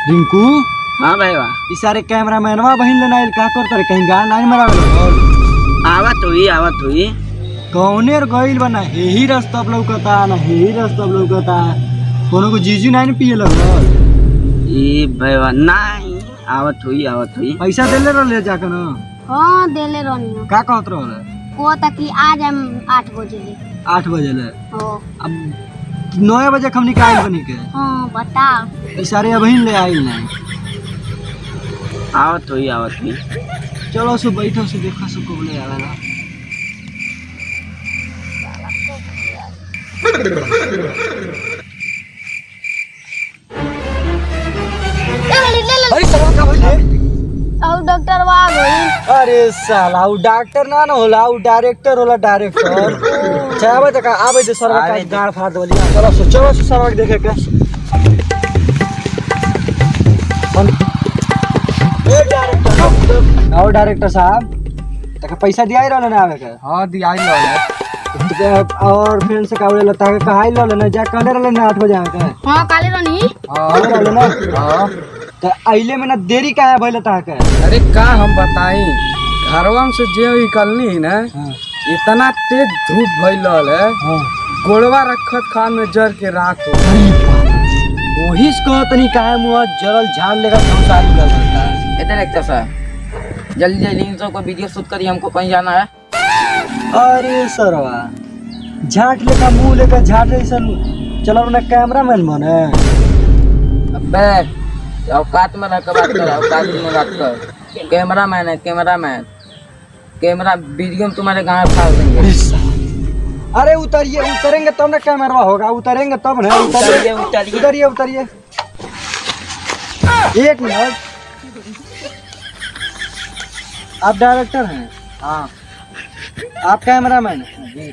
रिंकू हाँ भैया ई सारे कैमरा मैनवा बहिन लेना का करता रे कहीं गान नहीं मरावे आवत हुई कौने गइल बना यही रास्ता पर लौकता ना यही रास्ता पर लौकता कोनो को जीजू नहीं पिए लगल ये भैया नहीं आवत हुई पैसा देले रहले जाके ना। हाँ देले रहनी का कहत रहले को तक आज हम 8 बजे ले 8 बजे ले हो अब 9 बजे हम निकाल बनी के। हाँ बताओ ई सारे बहिन ले आइल नहीं आवत हुई चलो सु बैठो से देखो सु को ले आवेला अरे सवा का भइले और डॉक्टर वा गई। अरे साला उ डॉक्टर ना होला उ डायरेक्टर होला डायरेक्टर चाहे तक आवे दे सरवा का गाड़ फाड़ देवली। चलो सु सरवा के देखे के ए डायरेक्टर और डायरेक्टर साहब तक पैसा दिया रहले ना आवे के। हाँ दिया रहले और फ्रेंड से कावले लता के कहाई रहले ना जा कहले रहले ना 8 बजे आवे के। हाँ काले रहनी हां रहले ना। हाँ तो आइले में ना देरी काहे भइल ता के। अरे का हम बताई घरवा से जे निकलनी ना इतना तेज धूप भइल है गोड़वा रखत खान में जर के रात हो वही को तनी काहे मुंह जरल झाड़ लेगा संसारी लगता है। इधर एक सर जल्दी इन सबको वीडियो शूट करिए हमको कहीं जाना है। अरे सरवा झाट लेका मुंह लेका झाट ऐसन चलो ना कैमरामैन बने। अबे औकात में रह के बात कर औकात में बात कर कैमरामैन है कैमरा वीडियो में तुम्हारे गाँव फाड़ देंगे। अरे उतरेंगे तब ना कैमरा होगा उतरेंगे तब ना उतरिए 1 मिनट आप डायरेक्टर हैं। हाँ आप कैमरामैन हैं।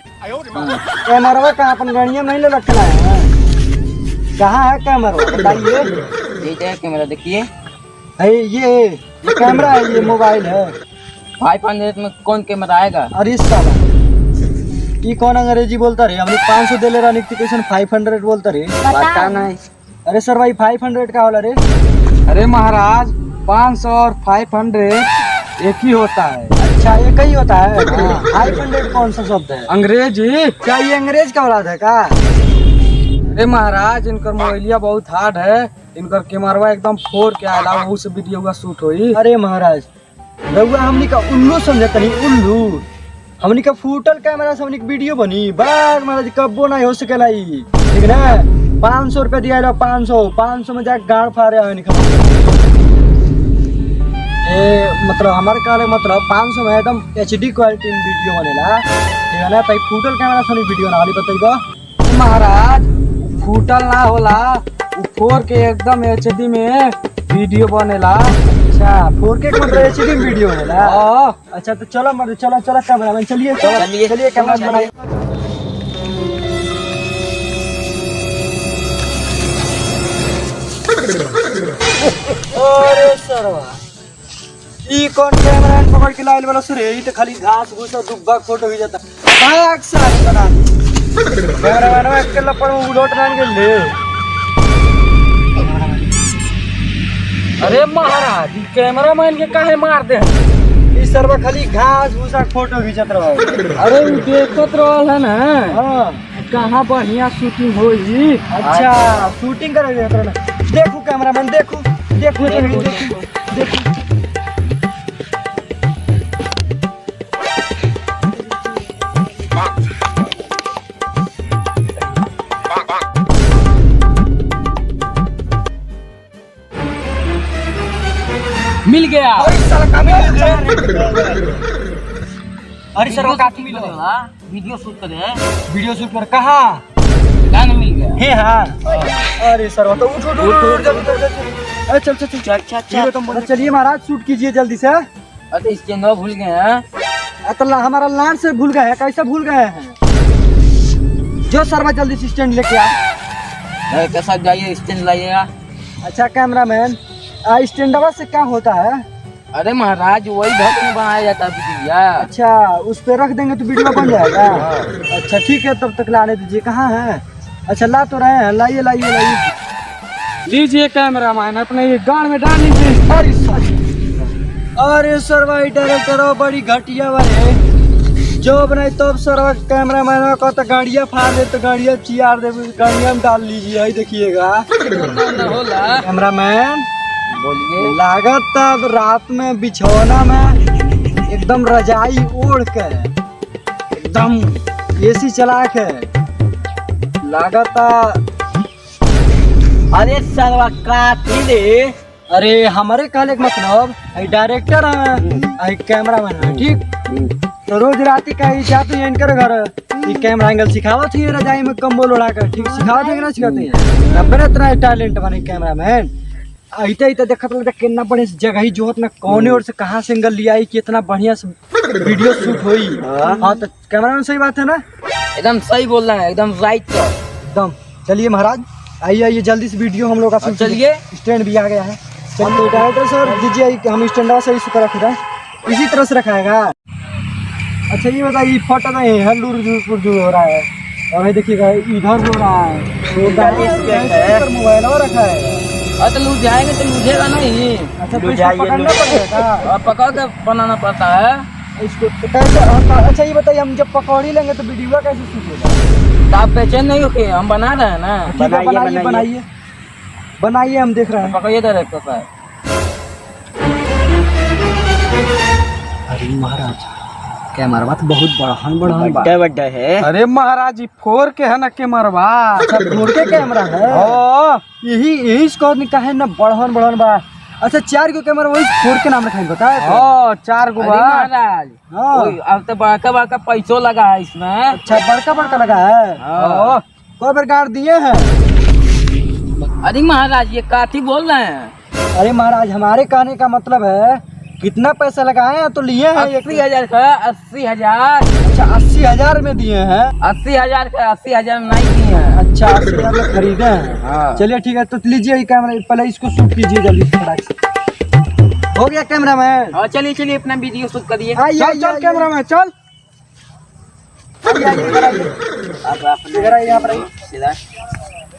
कैमरा कहाँ अपन गाड़िया में नहीं रखना है कहाँ है कैमरा बताइए। ये कैमरा देखिए ये कैमरा है ये मोबाइल है 500 में कौन कैमरा आएगा। अरे साला ये कौन अंग्रेजी बोलता रे हमने 500 दे ले रहा नोटिफिकेशन 500 बोलता रे पता नहीं। अरे सर भाई 500 का होला रे। अरे महाराज 500 और 500 एक ही होता है। अच्छा एक ही होता है। 500 कौन सा शब्द है अंग्रेजी क्या ये अंग्रेज का औलाद है का। अरे महाराज इनकर मोबाइलिया बहुत हार्ड है इनकर कैमरवा एकदम फोड़ के आला वहू से वीडियो शूट होई। अरे महाराज रउआ हमनी का उल्लू समझत नहीं उल्लू हमनी का फूटल कैमरा से हमनी का वीडियो बनी बाग महाराज कब्बो नहीं हो सकेला ई ठीक ना। 500 रुपया दिया 500 में जाके गाड़ फाड़े है मतलब हमारे कहले मतलब 500 में एकदम HD क्वालिटी में वीडियो बनेला ठीक है ना। तो फूटल कैमरा से वीडियो ना वाली बताइबो महाराज फूटल ना होला फोड़ के एकदम HD में वीडियो बनेला। अच्छा 4K का मतलब HD में वीडियो बनेला। अच्छा तो चलो मतलब चलो कैमरामैन चलिए कैमरा बनाइए। अरे सरवा ई कौन कैमरामैन पकड़ के लाइल वाला सुरे ई तो खाली घास घूस और दुब्बा फोटो ही जाता भाग सारे बना कैमरामैन अकेला पर उलट मान के ले। अरे महाराज कैमरामैन के काहे मार दे ई सरवा खाली घास घूस और फोटो खींचत रहो। अरे उ देखत रहल है ना हां कहाँ बढ़िया शूटिंग होई। अच्छा शूटिंग करे ना देखो कैमरामैन देखो मिल गया। अरे सरवा काफी मिला वीडियो शूट करे वीडियो शूट कर कहाँ गाना मिल गया। हे हाँ अरे सरवा तो उठ अरे चल तो चलिए महाराज शूट कीजिए जल्दी से। अरे इसके नौ भूल गए हैं तो हमारा लान से भूल गए हैं कैसे भूल गए हैं। जो सरवा जल्दी से स्टैंड लेके आ कैसा जाइए स्टैंड लाइएगा। अच्छा कैमरामैन स्टैंडवा से क्या होता है। अरे महाराज वही ढक में बनाया जाता है भैया। अच्छा उस पे रख देंगे तो वीडियो बन जाएगा। अच्छा ठीक है तब तक लाने दीजिए। कहाँ है? अच्छा ला तो रहे हैं, लाइए लाइए लाइए। लीजिए कैमरामैन, अपने ये गाड़ में डाल लीजिए। अरे सर भाई डायरेक्टर हो बड़ी घटिया वाले जो बनाई तो सर कैमरामैन को तो गाड़ियाँ फाड़ दे तो गाड़ियाँ चियार दे गाड़ियाँ में डाल लीजिए। यही देखिएगा कैमरामैन बोलिए। लागत अब रात में बिछौना में एकदम रजाई ओढ़ के एकदम एसी चला के लागत। अरे सरवा काटी दे। अरे हमारे कहले के मतलब आई डायरेक्टर है आई कैमरामैन है ठीक। तो रोज रात का ही जाते हैं इनकर घर ये कैमरा एंगल सिखावत ही रजाई में कंबल उड़ा कर ठीक सिखावत है कि ना सिखाते हैं। अपने इतना टैलेंट बने कैमरामैन आते आते देखत लगे कितना बढ़िया से जगह ही जोहत ना कौने और से कहाँ से एंगल लिया आई कितना बढ़िया से वीडियो शूट हुई। हाँ तो कैमरामैन सही बात है ना? एकदम सही बोल रहा है, एकदम राइट। एकदम। चलिए महाराज आइए आइए जल्दी से वीडियो हम लोग का चलिए। स्टैंड भी आ गया है। चलिए डायरेक्टर सर दीजिए हम स्टैंड सही से रख रहे हैं इसी तरह से रखाएगा। अच्छा ये बताइए फट नहीं है लूर हो रहा है और देखिएगा इधर हो रहा है तो मोबाइल रखा है। तो लूट जाएंगे तो लूझेगा नहीं। अच्छा तो इसको पकड़ना पड़ेगा पकड़ के बनाना पड़ता है इसको तो कैसे। अच्छा ये बताइए हम जब पकौड़ी लेंगे तो वीडियो कैसे शूट होगा? तो आप बेचैन नहीं हो के हम बना रहे हैं ना। ठीक है बनाइए बनाइए बनाइए हम देख रहे हैं। पकड़िए डायरेक्टर साहब। अरे महाराज कैमरा तो बहुत बड़ा बड्डा है। अरे महाराज जी फोर के है ना कैमरवा। अच्छा फोर के कैमरा है यही इसको है ना बढ़न बा। अच्छा 4 गो कैमरा वही फोर के नाम रखा है बता। 4 गो महाराज अब तो बड़का पैसों लगा है इसमें। अच्छा बड़का लगा है। कोई प्रकार दिए हैं? अरे महाराज ये काठी बोल रहे हैं। अरे महाराज हमारे कहने का मतलब है कितना पैसा लगाए हैं तो लिए हैं 80,000 का 80,000। अच्छा 80,000 में दिए हैं। 80,000 का 80,000 में नहीं दिए हैं। अच्छा 80,000 में खरीदे हैं। चलिए ठीक है तो लीजिए ये कैमरा पहले इसको शूट कीजिए जल्दी से। हो गया कैमरा मैन। और चलिए अपना वीडियो शूट करिए। चल कैमरा में चल।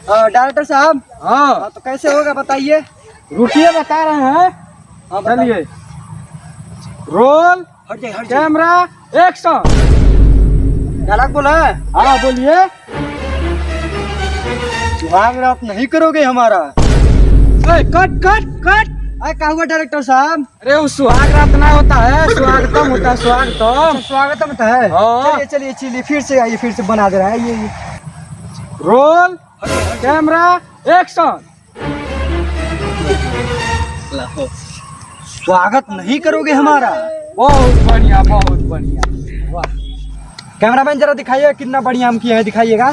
डायरेक्टर साहब हाँ तो कैसे होगा बताइए। रुकिए बता रहे हैं। चलिए रोल कैमरा एक्शन। डायलॉग बोला है। हाँ बोलिए। सुहाग रात नहीं करोगे हमारा। Cut cut cut. क्या हुआ डायरेक्टर साहब? अरे वो सुहाग रात ना होता है स्वागतम होता है स्वागतम। स्वागतम होता है। हाँ। चलिए फिर से आइए फिर से बना दे रहा है ये। Roll camera action. स्वागत नहीं करोगे हमारा। बहुत बढ़िया बहुत बढ़िया। कैमरामैन जरा दिखाइए कितना बढ़िया हम किया है दिखाइएगा।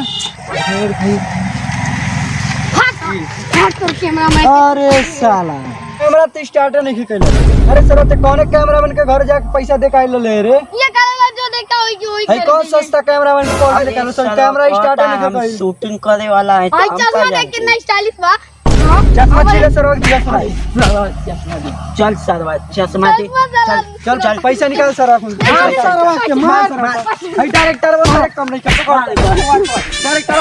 कैमरामैन अरे साला कैमरा तो स्टार्ट नहीं कर। अरे सर तो कौन कैमरामैन के घर जाके पैसा दे के ले रे। ये करेगा जो देखा वही है कौन सस्ता कैमरामैन को कौन लेकर सर कैमरा स्टार्ट नहीं कर। शूटिंग करे वाला है। भाई चश्मा देख कितना स्टाइलिश बा। चश्मा चिले सर चल सरवा चश्मा दे। चल पैसा निकाल सर डायरेक्टर डायरेक्टर